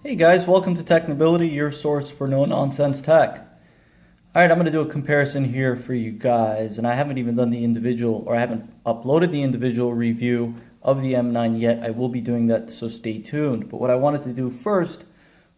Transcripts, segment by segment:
Hey guys, welcome to Technibility, your source for no-nonsense tech. Alright, I'm going to do a comparison here for you guys, and I haven't even done the individual, or I haven't uploaded the individual review of the M9 yet. I will be doing that, so stay tuned. But what I wanted to do first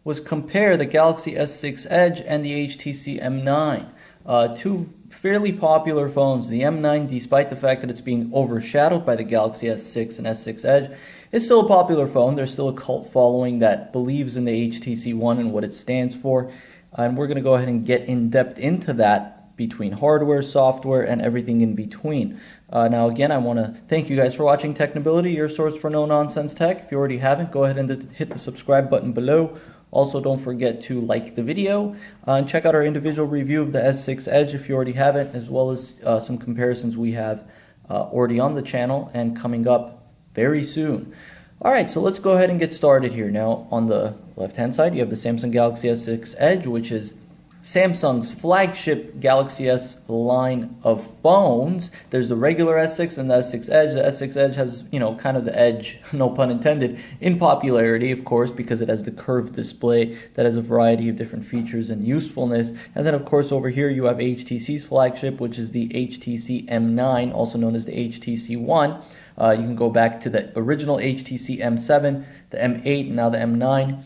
was compare the Galaxy S6 Edge and the HTC M9. Two fairly popular phones. The M9, despite the fact that it's being overshadowed by the Galaxy S6 and S6 Edge, is still a popular phone. There's still a cult following that believes in the HTC One and what it stands for. And we're going to go ahead and get in depth into that between hardware, software, and everything in between. Now again, I want to thank you guys for watching Technibility, your source for no-nonsense tech. If you already haven't, go ahead and hit the subscribe button below. Also, don't forget to like the video and check out our individual review of the S6 Edge if you already haven't, as well as some comparisons we have already on the channel and coming up very soon. Alright, so let's go ahead and get started here. Now, on the left-hand side, you have the Samsung Galaxy S6 Edge, which is Samsung's flagship Galaxy S line of phones. There's the regular S6 and the S6 Edge. The S6 Edge has, kind of the edge, no pun intended, in popularity, of course, because it has the curved display that has a variety of different features and usefulness. And then, of course, over here you have HTC's flagship, which is the HTC M9, also known as the HTC One. You can go back to the original HTC M7, the M8, and now the M9.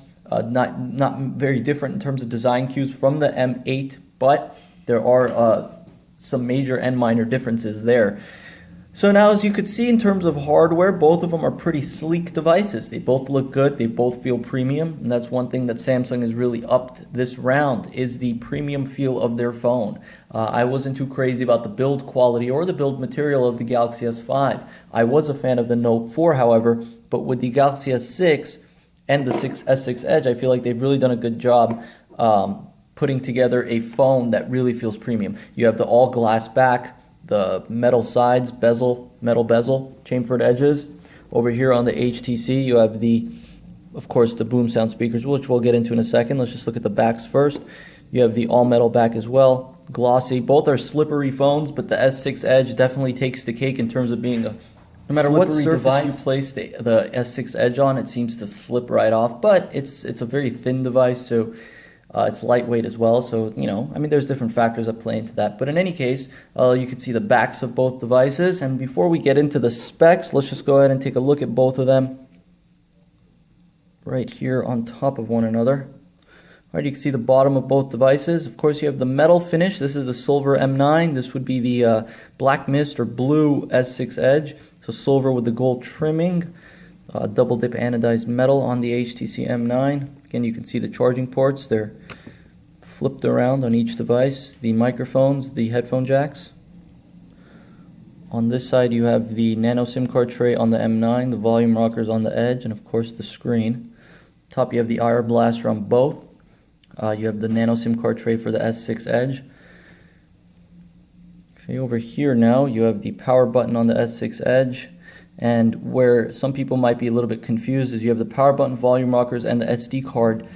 Not very different in terms of design cues from the M8, but there are some major and minor differences there. So now, as you could see, in terms of hardware, both of them are pretty sleek devices. They both look good, they both feel premium, and that's one thing that Samsung has really upped this round, is the premium feel of their phone. I wasn't too crazy about the build quality or the build material of the Galaxy S5. I was a fan of the Note 4, however, but with the Galaxy S6 and the S6 Edge, I feel like they've really done a good job putting together a phone that really feels premium. You have the all-glass back, the metal sides, metal bezel, chamfered edges. Over here on the HTC, you have of course, the boom sound speakers, which we'll get into in a second. Let's just look at the backs first. You have the all-metal back as well, glossy. Both are slippery phones, but the S6 Edge definitely takes the cake in terms of being no matter what surface you place the S6 Edge on, it seems to slip right off. But it's a very thin device, so it's lightweight as well. So, there's different factors that play into that. But in any case, you can see the backs of both devices. And before we get into the specs, let's just go ahead and take a look at both of them right here on top of one another. All right, you can see the bottom of both devices. Of course, you have the metal finish. This is the silver M9. This would be the black mist or blue S6 Edge. So silver with the gold trimming. Double dip anodized metal on the HTC M9. Again, you can see the charging ports. They're flipped around on each device. The microphones, the headphone jacks. On this side, you have the nano SIM card tray on the M9, the volume rockers on the Edge, and of course the screen. Top, you have the IR blaster on both. You have the nano SIM card tray for the S6 Edge. Okay, over here now, you have the power button on the S6 Edge. And where some people might be a little bit confused is you have the power button, volume rockers, and the SD card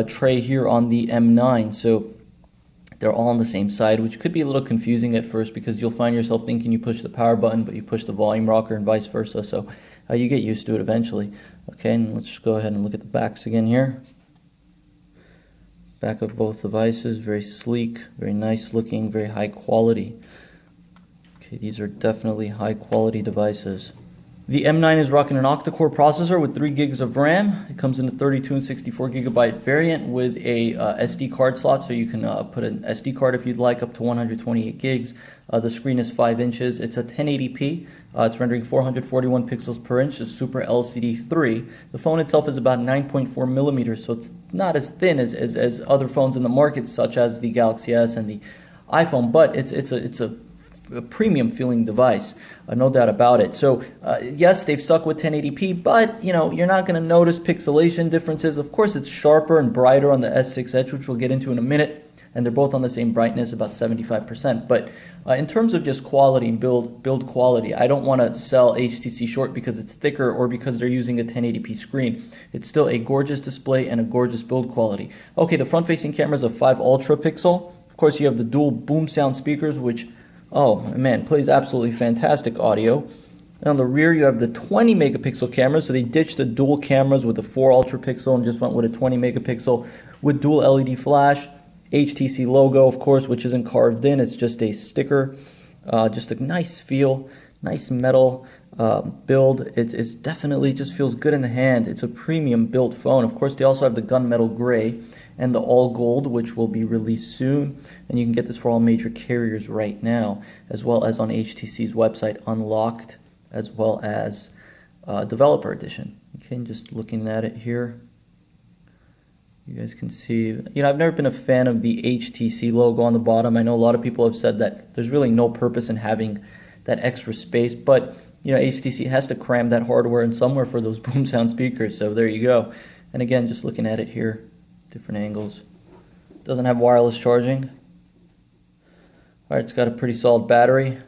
tray here on the M9. So they're all on the same side, which could be a little confusing at first because you'll find yourself thinking you push the power button, but you push the volume rocker and vice versa. So you get used to it eventually. Okay, and let's just go ahead and look at the backs again here. Back of both devices, very sleek, very nice looking, very high quality. Okay, these are definitely high quality devices. The M9 is rocking an octa-core processor with 3 gigs of RAM. It comes in a 32 and 64 gigabyte variant with a SD card slot, so you can put an SD card if you'd like, up to 128 gigs. The screen is 5 inches. It's a 1080p. It's rendering 441 pixels per inch. It's Super LCD 3. The phone itself is about 9.4 millimeters, so it's not as thin as other phones in the market, such as the Galaxy S and the iPhone, but it's a premium feeling device, no doubt about it. So yes, they've stuck with 1080p, but you're not going to notice pixelation differences. Of course, it's sharper and brighter on the S6 Edge, which we'll get into in a minute, and they're both on the same brightness, about 75%. But in terms of just quality and build quality, I don't want to sell HTC short because it's thicker or because they're using a 1080p screen. It's still a gorgeous display and a gorgeous build quality. Okay, the front-facing camera is a 5 ultra pixel. Of course, you have the dual boom sound speakers, which, oh man, plays absolutely fantastic audio. And on the rear, you have the 20 megapixel camera. So they ditched the dual cameras with the 4 ultra pixel and just went with a 20 megapixel with dual LED flash. HTC logo, of course, which isn't carved in. It's just a sticker. Just a nice feel, nice metal build. It's definitely just feels good in the hand. It's a premium built phone. Of course, they also have the gunmetal gray and the all gold, which will be released soon. And you can get this for all major carriers right now, as well as on HTC's website, unlocked, as well as developer edition. Okay, just looking at it here, you guys can see, I've never been a fan of the HTC logo on the bottom. I know a lot of people have said that there's really no purpose in having that extra space, but HTC has to cram that hardware in somewhere for those boom sound speakers, so there you go. And again, just looking at it here, different angles. Doesn't have wireless charging. All right, it's got a pretty solid battery.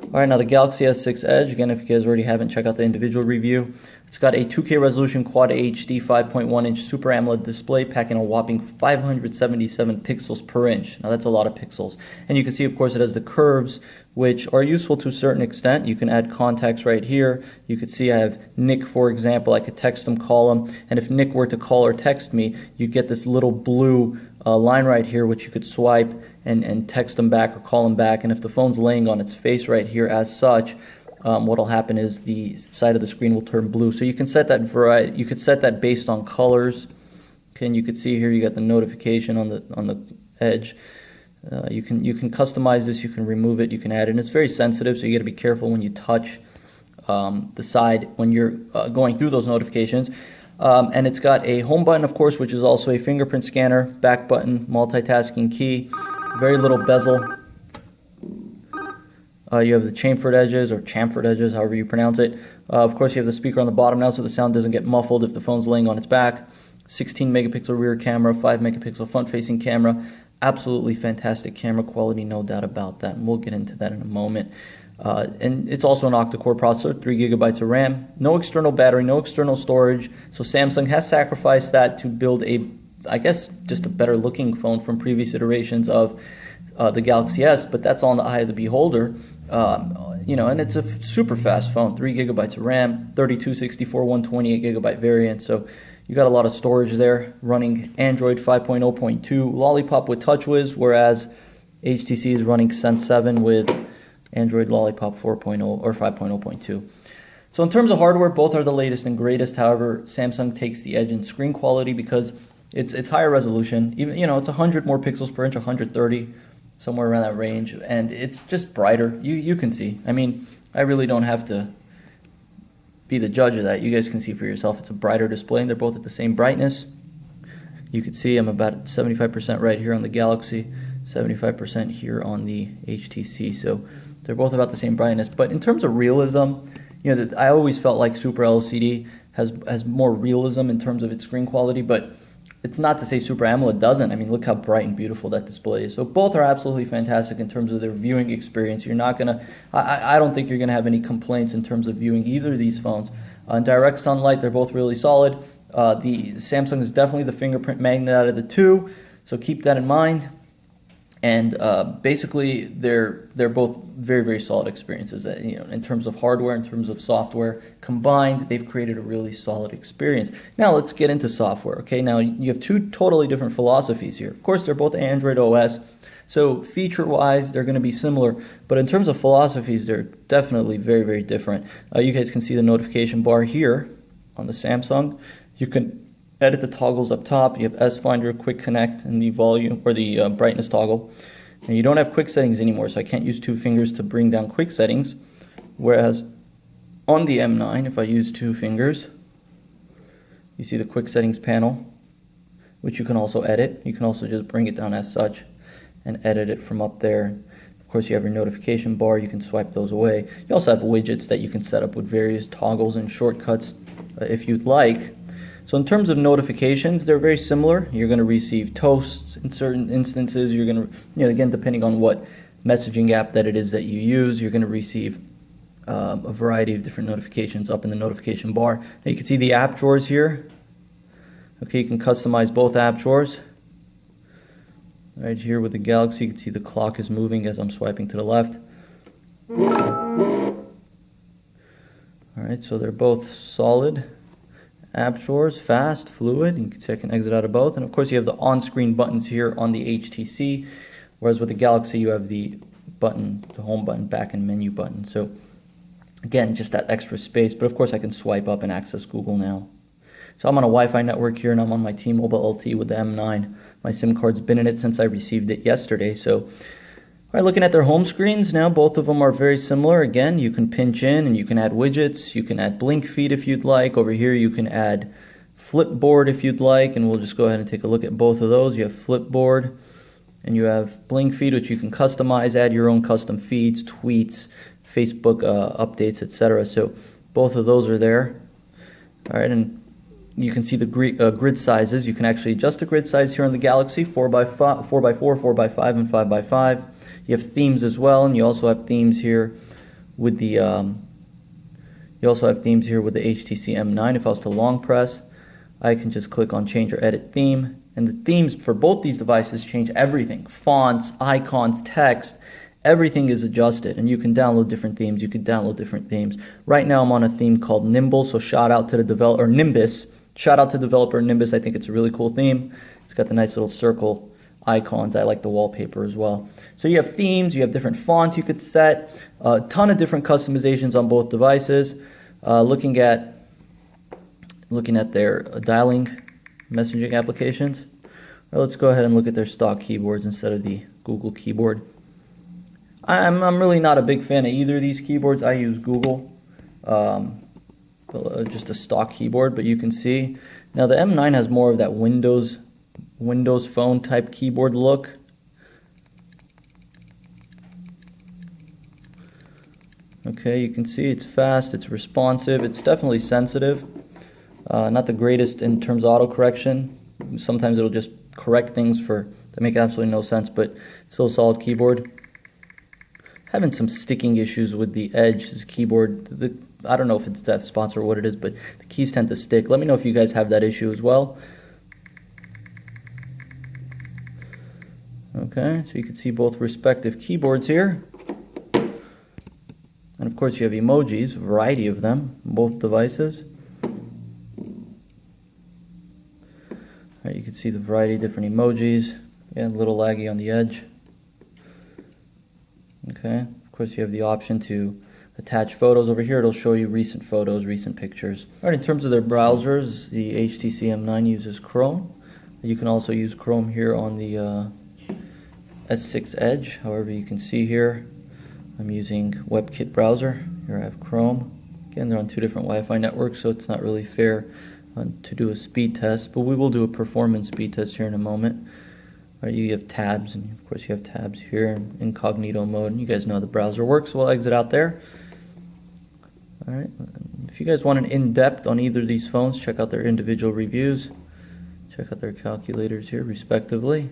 All right, now the Galaxy S6 Edge, again, if you guys already haven't, check out the individual review. It's got a 2K resolution Quad HD 5.1-inch Super AMOLED display packing a whopping 577 pixels per inch. Now that's a lot of pixels. And you can see, of course, it has the curves, which are useful to a certain extent. You can add contacts right here. You could see I have Nick, for example. I could text him, call him, and if Nick were to call or text me, you get this little blue line right here, which you could swipe and text him back or call him back. And if the phone's laying on its face right here as such, what will happen is the side of the screen will turn blue. So you can set that variety. You could set that based on colors. Okay, and you can see here you got the notification on the edge. You can customize this. You can remove it. You can add it. And it's very sensitive, so you got to be careful when you touch the side when you're going through those notifications. And it's got a home button, of course, which is also a fingerprint scanner, back button, multitasking key, very little bezel. You have the chamfered edges, or chamfered edges, however you pronounce it. Of course, you have the speaker on the bottom now, so the sound doesn't get muffled if the phone's laying on its back. 16 megapixel rear camera, 5 megapixel front-facing camera. Absolutely fantastic camera quality, no doubt about that. And we'll get into that in a moment. And it's also an octa-core processor, 3 gigabytes of RAM. No external battery, no external storage. So Samsung has sacrificed that to build I guess, just a better looking phone from previous iterations of the Galaxy S, but that's all in the eye of the beholder. And it's a super fast phone, 3 gigabytes of RAM, 3264, 128 gigabyte variant. So you got a lot of storage there, running Android 5.0.2 Lollipop with TouchWiz, whereas HTC is running Sense 7 with Android Lollipop 4.0 or 5.0.2. So in terms of hardware, both are the latest and greatest. However, Samsung takes the edge in screen quality because it's higher resolution. Even it's 100 more pixels per inch, 130, somewhere around that range, and it's just brighter. You can see. I mean, I really don't have to be the judge of that. You guys can see for yourself. It's a brighter display, and they're both at the same brightness. You can see I'm about 75% right here on the Galaxy, 75% here on the HTC. So they're both about the same brightness. But in terms of realism, I always felt like Super LCD has more realism in terms of its screen quality, but it's not to say Super AMOLED doesn't. I mean, look how bright and beautiful that display is. So both are absolutely fantastic in terms of their viewing experience. You're not gonna, I don't think you're gonna have any complaints in terms of viewing either of these phones. In direct sunlight, they're both really solid. The Samsung is definitely the fingerprint magnet out of the two, so keep that in mind. And basically, they're both very, very solid experiences. In terms of hardware, in terms of software combined, they've created a really solid experience. Now let's get into software. Okay, now you have two totally different philosophies here. Of course, they're both Android OS, so feature-wise, they're going to be similar. But in terms of philosophies, they're definitely very, very different. You guys can see the notification bar here on the Samsung. You can edit the toggles up top. You have S Finder, Quick Connect, and the volume or the brightness toggle. And you don't have quick settings anymore, so I can't use 2 fingers to bring down quick settings. Whereas on the M9, if I use 2 fingers, you see the quick settings panel, which you can also edit. You can also just bring it down as such and edit it from up there. Of course, you have your notification bar. You can swipe those away. You also have widgets that you can set up with various toggles and shortcuts if you'd like. So in terms of notifications, they're very similar. You're going to receive toasts in certain instances. You're going to, again, depending on what messaging app that it is that you use, you're going to receive a variety of different notifications up in the notification bar. Now you can see the app drawers here. Okay, you can customize both app drawers. Right here with the Galaxy, you can see the clock is moving as I'm swiping to the left. Alright, so they're both solid app drawers, fast, fluid. You can see I can exit out of both. And of course you have the on-screen buttons here on the HTC, whereas with the Galaxy you have the button, the home button, back and menu button. So again, just that extra space, but of course I can swipe up and access Google now. So I'm on a Wi-Fi network here, and I'm on my T-Mobile LTE with the M9. My SIM card's been in it since I received it yesterday. So, all right, looking at their home screens now, both of them are very similar. Again, you can pinch in and you can add widgets. You can add blink feed if you'd like. Over here, you can add Flipboard if you'd like, and we'll just go ahead and take a look at both of those. You have Flipboard and you have blink feed, which you can customize, add your own custom feeds, tweets, Facebook updates, etc. So both of those are there. All right, and you can see the grid sizes. You can actually adjust the grid size here on the Galaxy, 4x5, 4x4, 4x5, and 5x5. You have themes as well, and you also have themes here with the HTC M9. If I was to long press, I can just click on change or edit theme, and the themes for both these devices change everything. Fonts, icons, text, everything is adjusted, and you can download different themes. You can download different themes. Right now I'm on a theme called Nimble, so shout out to the developer, or Nimbus. Shout out to developer Nimbus. I think it's a really cool theme. It's got the nice little circle icons. I like the wallpaper as well. So you have themes, you have different fonts you could set, a ton of different customizations on both devices. Looking at their dialing messaging applications. Well, let's go ahead and look at their stock keyboards instead of the Google keyboard. I'm really not a big fan of either of these keyboards. I use Google, just a stock keyboard, but you can see now the M9 has more of that Windows Phone type keyboard look. Okay, you can see it's fast, it's responsive, it's definitely sensitive. Not the greatest in terms of autocorrection. Sometimes it'll just correct things that make absolutely no sense, but still a solid keyboard. Having some sticking issues with the Edge, this keyboard. I don't know if it's that sponsor or what it is, but the keys tend to stick. Let me know if you guys have that issue as well. Okay, so you can see both respective keyboards here. And of course you have emojis, a variety of them, on both devices. Alright, you can see the variety of different emojis. Yeah, a little laggy on the Edge. Okay, of course you have the option to attach photos. Over here it'll show you recent photos, recent pictures. Alright, in terms of their browsers, the HTC M9 uses Chrome. You can also use Chrome here on the S6 Edge. However, you can see here I'm using WebKit browser. Here I have Chrome. Again, they're on two different Wi-Fi networks, so it's not really fair to do a speed test, but we will do a performance speed test here in a moment. Right, you have tabs, and of course you have tabs here in incognito mode. You guys know how the browser works, so we'll exit out there. Alright, if you guys want an in-depth on either of these phones, check out their individual reviews. Check out their calculators here, respectively.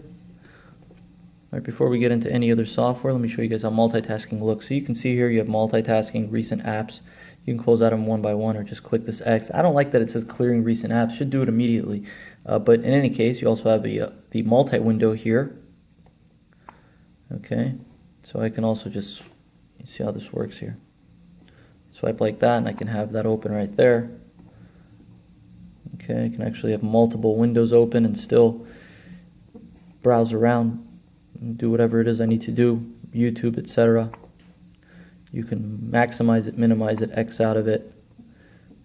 Alright, before we get into any other software, let me show you guys how multitasking looks. So you can see here you have multitasking, recent apps. You can close out them one by one or just click this X. I don't like that it says clearing recent apps. Should do it immediately. But in any case, you also have the multi-window here. Okay, so I can also just see how this works here. Swipe like that and I can have that open right there. Okay, I can actually have multiple windows open and still browse around and do whatever it is I need to do, YouTube, etc. You can maximize it, minimize it, X out of it.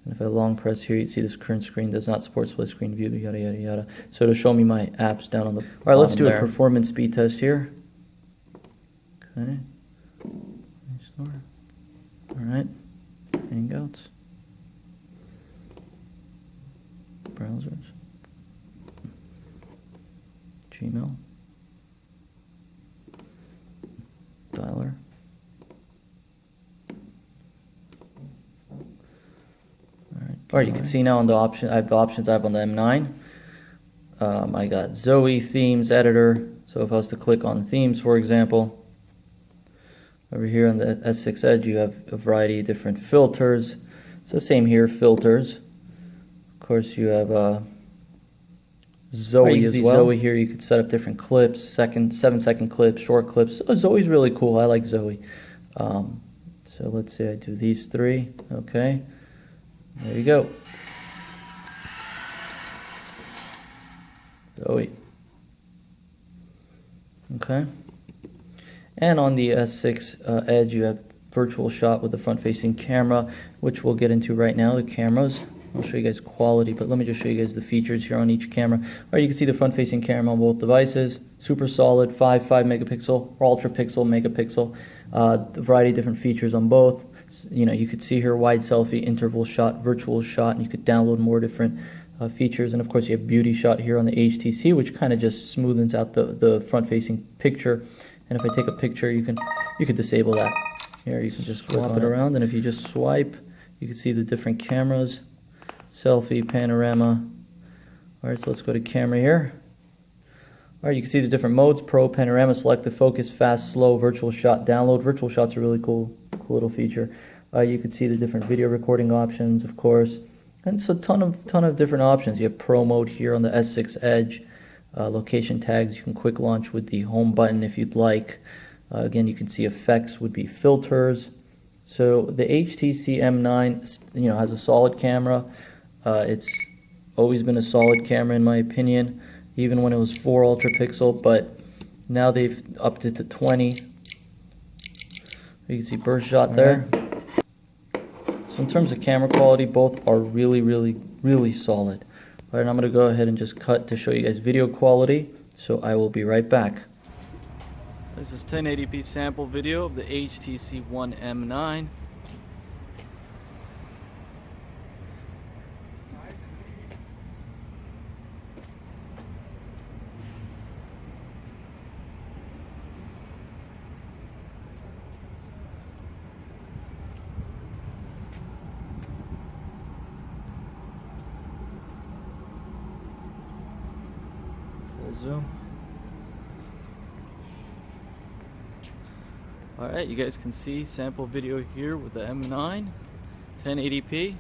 And if I long press here, you see this current screen does not support split screen view, yada yada yada. So it'll show me my apps down on the bottom. Alright, let's do a performance speed test here. Okay. Alright. Hangouts. Browsers. Gmail. Dialer. Alright, you can see now on the option, I have the options I have on the M9. I got Zoe themes editor. So if I was to click on themes, for example, over here on the S6 Edge, you have a variety of different filters. So same here, filters. Of course, you have Zoe as well. Zoe here, you could set up different clips, 7-second clips, short clips. So Zoe's really cool. I like Zoe. So let's say I do these three. Okay. There you go. Zoe. Okay. And on the S6 Edge, you have virtual shot with the front-facing camera, which we'll get into right now, the cameras. I'll show you guys quality, but let me just show you guys the features here on each camera. All right, you can see the front-facing camera on both devices. Super solid, 5 megapixel, or ultra pixel megapixel. A variety of different features on both. You know, you could see here wide selfie, interval shot, virtual shot, and you could download more different features. And of course, you have beauty shot here on the HTC, which kind of just smoothens out the front-facing picture. And if I take a picture, you can disable that. Here, you can just swap it around, and if you just swipe, you can see the different cameras, selfie, panorama. All right, so let's go to camera here. All right, you can see the different modes: Pro, Panorama, Select the Focus, Fast, Slow, Virtual Shot, Download. Virtual Shot's a really cool little feature. You can see the different video recording options, of course, and it's a ton of different options. You have Pro mode here on the S6 Edge. Location tags, you can quick launch with the home button if you'd like. Again, you can see effects would be filters. So the HTC M9, you know, has a solid camera. It's always been a solid camera in my opinion, even when it was 4 ultra pixel, but now they've upped it to 20. You can see burst shot there. So in terms of camera quality, both are really solid. All right, I'm going to go ahead and just cut to show you guys video quality, so I will be right back. This is 1080p sample video of the HTC One M9. Zoom. Alright, you guys can see sample video here with the M9, 1080p,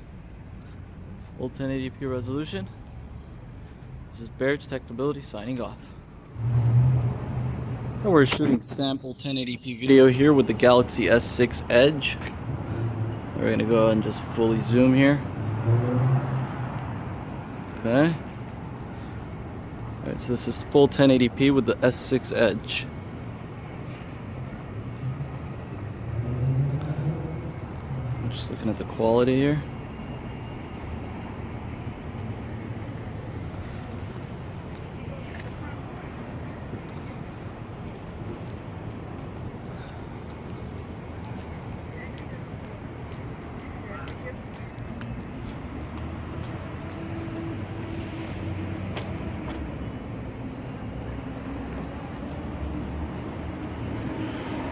full 1080p resolution. This is Berj of Technibility signing off. And we're shooting sample 1080p video here with the Galaxy S6 Edge. We're going to go ahead and just fully zoom here. Okay. Alright, so this is full 1080p with the S6 Edge. I'm just looking at the quality here.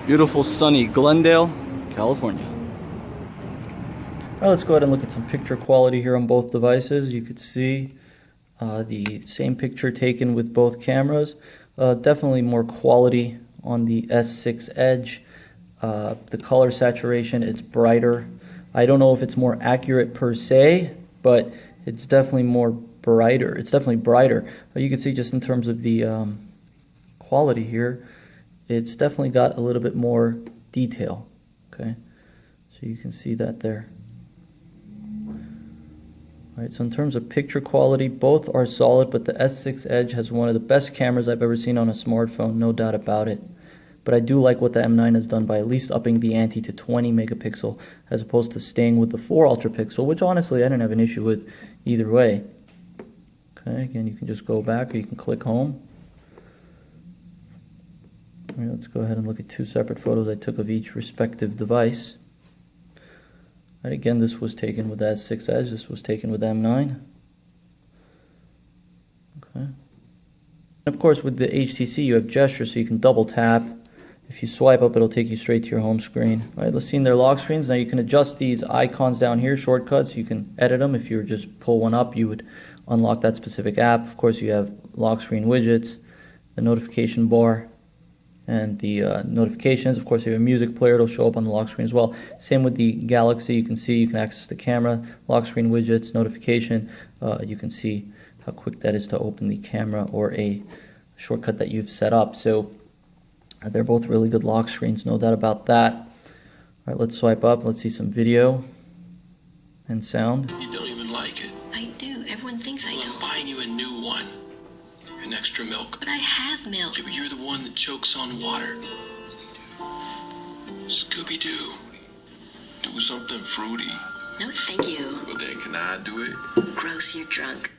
Beautiful sunny Glendale, California. All right, let's go ahead and look at some picture quality here on both devices. You could see the same picture taken with both cameras. Definitely more quality on the S6 Edge. The color saturation, it's brighter. I don't know if it's more accurate per se, but it's definitely more brighter. It's definitely brighter. You can see just in terms of the quality here, it's definitely got a little bit more detail. Okay, so you can see that there. All right, so in terms of picture quality, both are solid, but the S6 Edge has one of the best cameras I've ever seen on a smartphone, no doubt about it. But I do like what the M9 has done by at least upping the ante to 20 megapixel as opposed to staying with the 4 ultra pixel, which honestly I didn't have an issue with either way. Okay, again, you can just go back or you can click home. All right, let's go ahead and look at 2 separate photos I took of each respective device. All right, again, this was taken with the S6 Edge, this was taken with M9. Okay. Of course, with the HTC, you have gesture, so you can double tap. If you swipe up, it'll take you straight to your home screen. All right, let's see in their lock screens. Now you can adjust these icons down here, shortcuts. You can edit them. If you were just pull one up, you would unlock that specific app. Of course, you have lock screen widgets, the notification bar, and the notifications. Of course, you have a music player. It'll show up on the lock screen as well. Same with the Galaxy. You can see, you can access the camera, lock screen widgets, notification. You can see how quick that is to open the camera or a shortcut that you've set up. So they're both really good lock screens, no doubt about that. All right, let's swipe up. Let's see some video and sound. I do. Everyone thinks I Well, don't. I'm buying you a new one. An extra milk. But I have milk. Yeah, but you're the one that chokes on water. Scooby-Doo. Do something fruity. No, thank you. Well, then, can I do it? Gross, you're drunk.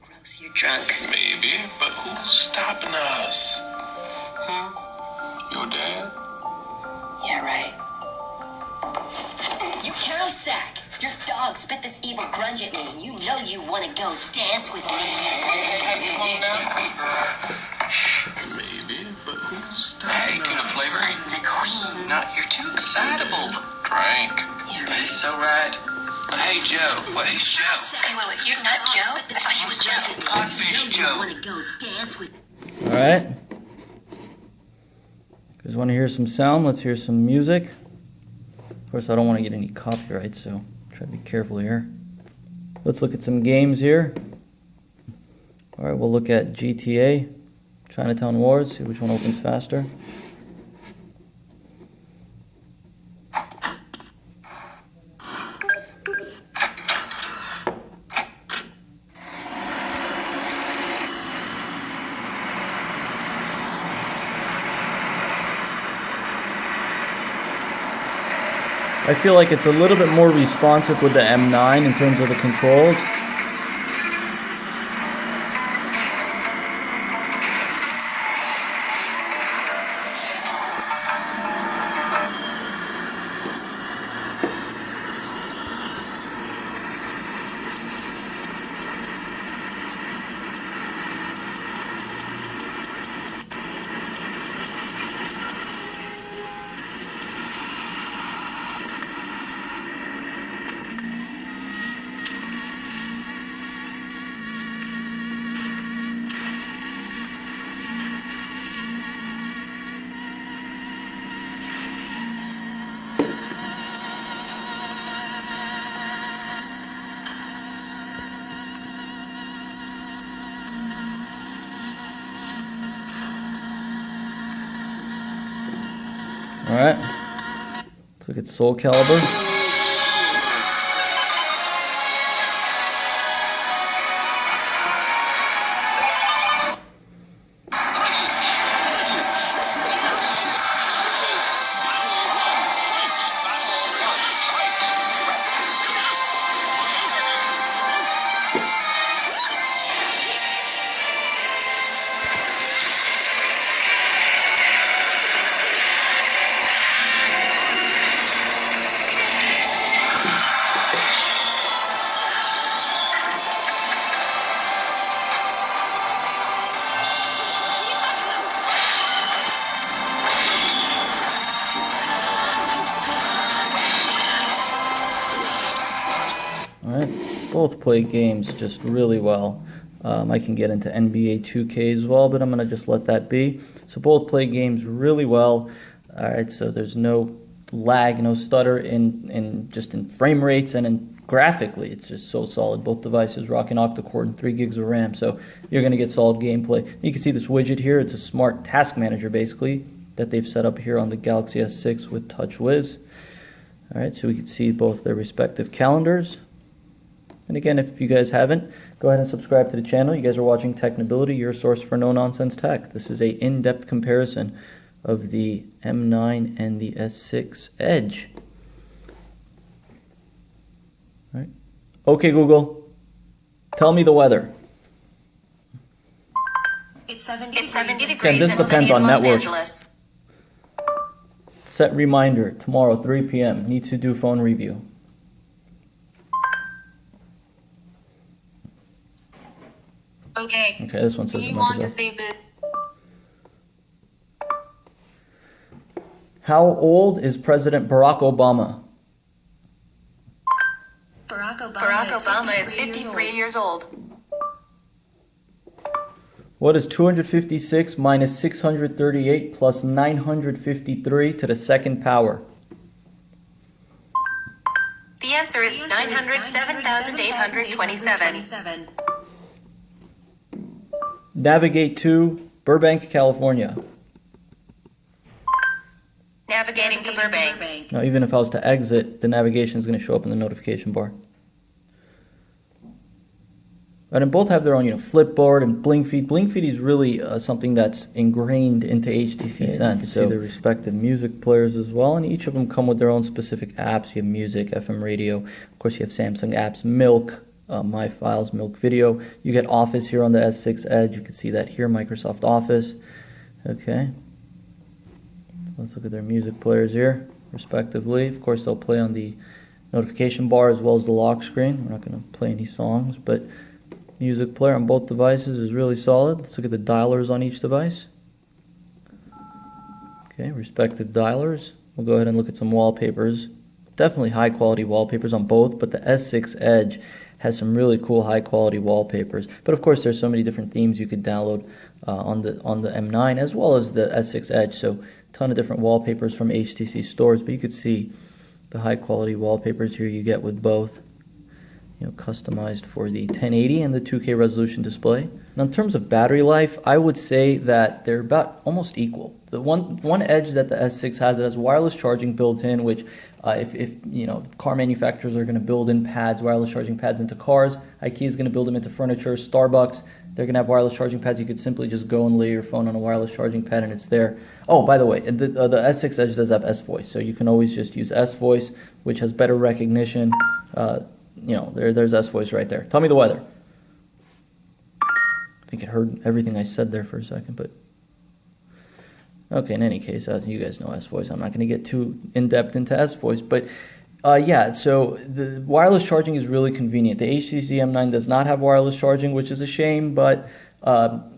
Gross, you're drunk. Maybe, but who's stopping us? Your dad? Yeah, right. You cow sack! Your dog spit this evil grunge at me, and you know you want to go dance with me. Calm down. Maybe, but who's stopping us? Tuna flavor? I'm the queen. Not, you're too excitable. Drink. You're That's so right. But hey, Joe. Well, he's Joe. Hey, wait, you're not Joe? I thought he was Joe. Codfish Joe. You want to go dance with... Alright. You guys want to hear some sound? Let's hear some music. Of course, I don't want to get any copyright, so try to be careful here. Let's look at some games here. Alright, we'll look at GTA, Chinatown Wars, see which one opens faster. I feel like it's a little bit more responsive with the M9 in terms of the controls. Alright, let's look at Soul Calibur. Alright, both play games just really well. I can get into NBA 2K as well, but I'm going to just let that be. So both play games really well. Alright, so there's no lag, no stutter in frame rates and in graphically. It's just so solid. Both devices rocking octa-core and 3 gigs of RAM, so you're going to get solid gameplay. You can see this widget here. It's a smart task manager, basically, that they've set up here on the Galaxy S6 with TouchWiz. Alright, so we can see both their respective calendars. And again, if you guys haven't, go ahead and subscribe to the channel. You guys are watching Technibility, your source for no-nonsense tech. This is a in-depth comparison of the M9 and the S6 Edge. All right. Okay, Google, tell me the weather. It's 70 degrees. And this depends on network. Set reminder, tomorrow, 3 p.m. Need to do phone review. Okay. Okay, this one says Do you want to save the... How old is President Barack Obama? Barack Obama is 53 years old. What is 256 minus 638 plus 953 to the second power? The answer is 907,827. Navigate to Burbank, California. Navigating to Burbank. Now, even if I was to exit, the navigation is going to show up in the notification bar. And both have their own, Flipboard and blink feed. Blink feed is really something that's ingrained into HTC Sense. So the respective music players as well, and each of them come with their own specific apps. You have music, FM radio. Of course, you have Samsung apps, Milk, My Files, Milk Video. You get Office here on the S6 Edge. You can see that here, Microsoft Office. Okay. Let's look at their music players here, respectively. Of course, they'll play on the notification bar as well as the lock screen. We're not going to play any songs, but music player on both devices is really solid. Let's look at the dialers on each device. Okay, respective dialers. We'll go ahead and look at some wallpapers. Definitely high quality wallpapers on both, but the S6 Edge has some really cool high quality wallpapers. But of course, there's so many different themes you could download on the M9 as well as the S6 Edge. So a ton of different wallpapers from HTC stores, but you could see the high quality wallpapers here you get with both. Customized for the 1080 and the 2K resolution display. Now, in terms of battery life, I would say that they're about almost equal. The one edge that the S6 has, it has wireless charging built in, which if car manufacturers are going to build in pads, wireless charging pads into cars, IKEA is going to build them into furniture, Starbucks, they're going to have wireless charging pads. You could simply just go and lay your phone on a wireless charging pad and it's there. Oh, by the way, the S6 Edge does have S-Voice, so you can always just use S-Voice, which has better recognition. There's S-Voice right there. Tell me the weather. I think it heard everything I said there for a second, but okay, in any case, as you guys know S-Voice, I'm not going to get too in-depth into S-Voice, but so the wireless charging is really convenient. The HTC M9 does not have wireless charging, which is a shame, but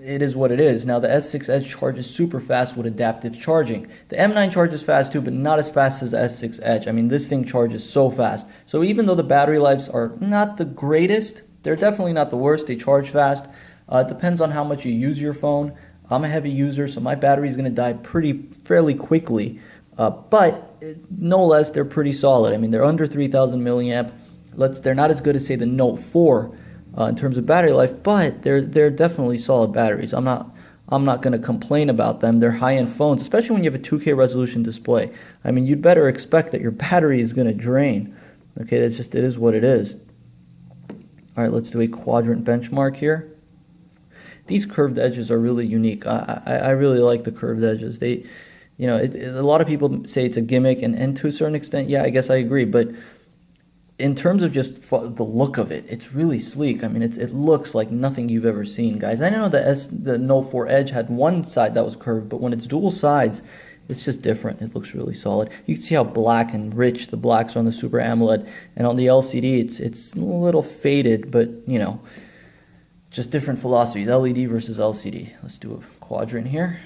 it is what it is. Now, the S6 Edge charges super fast with adaptive charging. The M9 charges fast too, but not as fast as the S6 Edge. I mean, this thing charges so fast. So even though the battery lives are not the greatest, they're definitely not the worst. They charge fast. It depends on how much you use your phone. I'm a heavy user, so my battery is going to die fairly quickly. But no less, they're pretty solid. I mean, they're under 3,000 milliamp. They're not as good as, say, the Note 4 in terms of battery life, but they're definitely solid batteries. I'm not going to complain about them. They're high-end phones, especially when you have a 2K resolution display. I mean, you'd better expect that your battery is going to drain. Okay, it is what it is. All right, let's do a quadrant benchmark here. These curved edges are really unique. I really like the curved edges. They, a lot of people say it's a gimmick, and to a certain extent, yeah, I guess I agree. But in terms of just the look of it, it's really sleek. I mean, it looks like nothing you've ever seen, guys. I know the Note 4 Edge had one side that was curved, but when it's dual sides, it's just different. It looks really solid. You can see how black and rich the blacks are on the Super AMOLED, and on the LCD, it's a little faded, but just different philosophies, LED versus LCD. Let's do a quadrant here.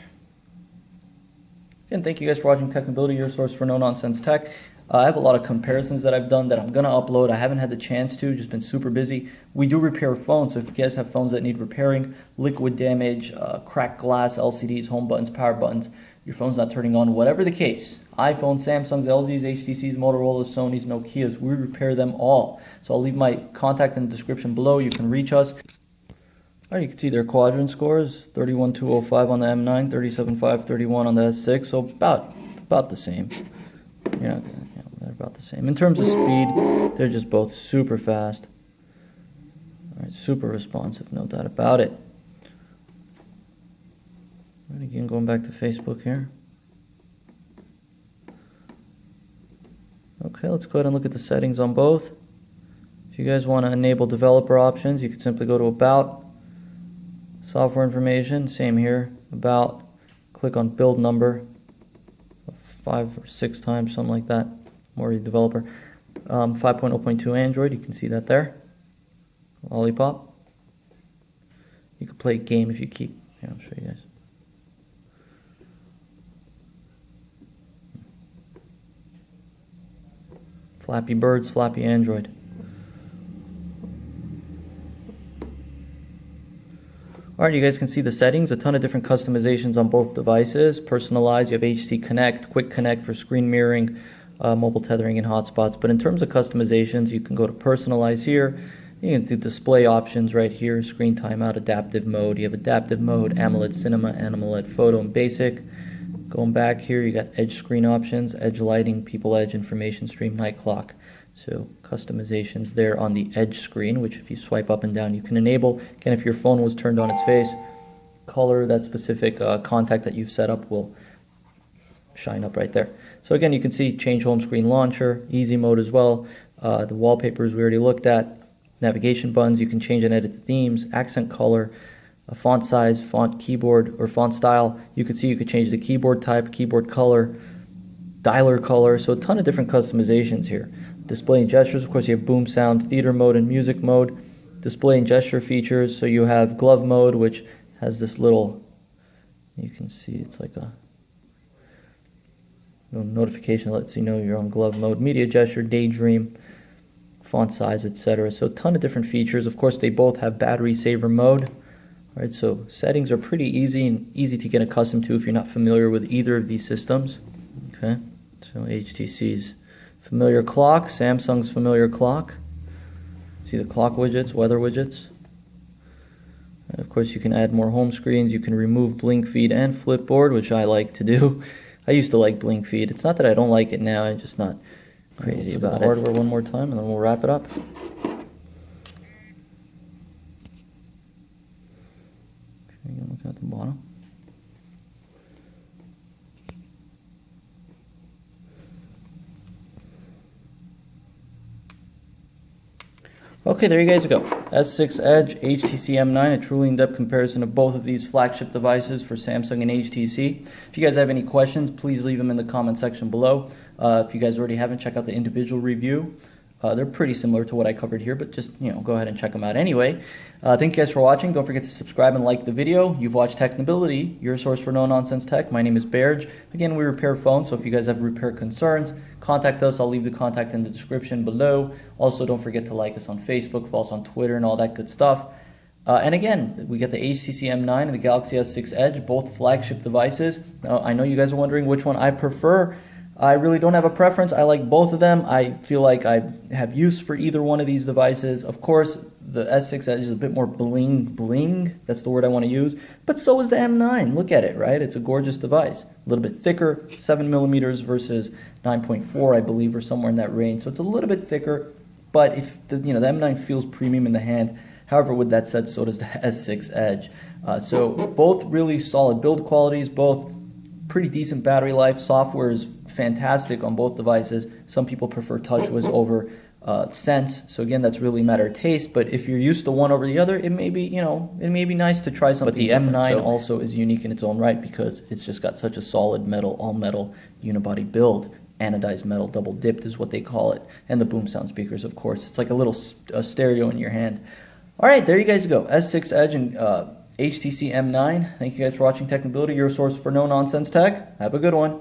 Again, thank you guys for watching Technibility, your source for no-nonsense tech. I have a lot of comparisons that I've done that I'm going to upload. I haven't had the chance to, just been super busy. We do repair phones, so if you guys have phones that need repairing, liquid damage, cracked glass, LCDs, home buttons, power buttons, your phone's not turning on, whatever the case, iPhones, Samsungs, LGs, HTCs, Motorola's, Sony's, Nokia's, we repair them all. So I'll leave my contact in the description below. You can reach us. All right, you can see their quadrant scores, 31,205 on the M9, 37,531 on the S6, so about the same. They're about the same. In terms of speed, they're just both super fast. All right, super responsive, no doubt about it. All right, again, going back to Facebook here. Okay, let's go ahead and look at the settings on both. If you guys want to enable developer options, you can simply go to About, Software Information, same here, About, click on Build Number, 5 or 6 times, something like that, more developer. 5.0.2 Android, you can see that there. Lollipop. You can play a game if you keep, here, I'll show you guys. Flappy Birds, Flappy Android. Alright, you guys can see the settings, a ton of different customizations on both devices. Personalized, you have HC Connect, Quick Connect for screen mirroring, mobile tethering, and hotspots. But in terms of customizations, you can go to Personalize here. You can do display options right here, screen timeout, adaptive mode. You have adaptive mode, AMOLED Cinema, AMOLED Photo, and Basic. Going back here, you got edge screen options, edge lighting, people edge, information stream, night clock. So customizations there on the edge screen, which if you swipe up and down, you can enable. Again, if your phone was turned on its face, color, that specific contact that you've set up will shine up right there. So again, you can see change home screen launcher, easy mode as well. The wallpapers we already looked at, navigation buttons, you can change and edit the themes, accent color, font size, font keyboard, or font style. You can see you could change the keyboard type, keyboard color, dialer color, so a ton of different customizations here. Display and gestures, of course you have boom sound, theater mode, and music mode. Display and gesture features, so you have glove mode, which has this little, you can see it's like a notification that lets you know you're on glove mode. Media gesture, daydream, font size, etc. So a ton of different features. Of course they both have battery saver mode. All right, so settings are pretty easy and easy to get accustomed to if you're not familiar with either of these systems. Okay, so HTC's familiar clock, Samsung's familiar clock. See the clock widgets, weather widgets. And of course you can add more home screens. You can remove blink feed and flipboard, which I like to do. I used to like blink feed. It's not that I don't like it now, I'm just not crazy about it. Hardware one more time and then we'll wrap it up. Okay, you're looking at the bottom. Okay, there you guys go. S6 Edge, HTC M9, a truly in-depth comparison of both of these flagship devices for Samsung and HTC. If you guys have any questions, please leave them in the comment section below. If you guys already haven't, check out the individual review. They're pretty similar to what I covered here, but just, go ahead and check them out anyway. Thank you guys for watching. Don't forget to subscribe and like the video. You've watched Technibility, your source for no-nonsense tech. My name is Berj. Again, we repair phones, so if you guys have repair concerns, contact us. I'll leave the contact in the description below. Also, don't forget to like us on Facebook, follow us on Twitter, and all that good stuff. And again, we get the HTC M9 and the Galaxy S6 Edge, both flagship devices. Now, I know you guys are wondering which one I prefer. I really don't have a preference. I like both of them. I feel like I have use for either one of these devices. Of course, the S6 Edge is a bit more bling. That's the word I want to use. But so is the M9. Look at it, right? It's a gorgeous device. A little bit thicker, 7mm versus 9.4, I believe, or somewhere in that range. So it's a little bit thicker. But if the M9 feels premium in the hand. However, with that said, so does the S6 Edge. So both really solid build qualities, both pretty decent battery life. Software is fantastic on both devices. Some people prefer TouchWiz over Sense. So again, that's really a matter of taste. But if you're used to one over the other, it may be, it may be nice to try something. But the M9 also is unique in its own right because it's just got such a solid metal, all metal unibody build. Anodized metal, double dipped is what they call it. And the boom sound speakers, of course. It's like a little stereo in your hand. All right, there you guys go. S6 Edge and HTC M9. Thank you guys for watching Technibility, your source for no-nonsense tech. Have a good one.